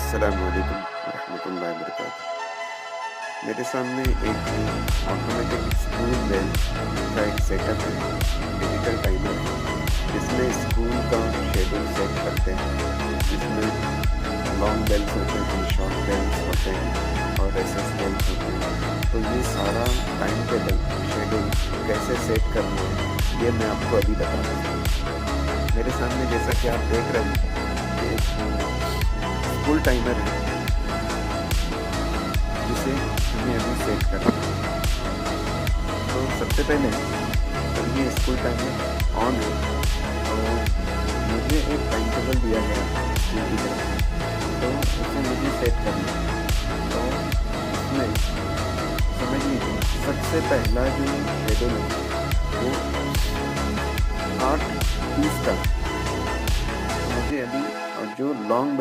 अस्सलाम वालेकुम रहमतुल्लाहि वबरकातुहू। मेरे सामने एक ऑटोमेटिक स्कूल बेल का एक सेटअप है, डिजिटल टाइमर है, जिसमें स्कूल का शेड्यूल सेट करते हैं, जिसमें लॉन्ग बेल्स होते हैं, शॉर्ट बेल्स होते हैं और रेसेस बेल्स होते हैं। तो ये सारा टाइम टेबल शेड्यूल कैसे सेट करना है, ये मैं आपको अभी बताऊँगा। मेरे सामने जैसा कि आप देख रहे हैं, ये स्कूल टाइमर है, जिसे हमें अभी सेट करना है। तो सबसे पहले जब ये स्कूल टाइमर ऑन है, तो मुझे एक टाइम टेबल दिया गया है स्कूल की तरफ से, तो उसे मुझे सेट करना है। तो इसमें समझ लीजिए सबसे पहला जो शेड्यूल है वो 8:30 तक मुझे अभी, और जो लॉन्ग बेल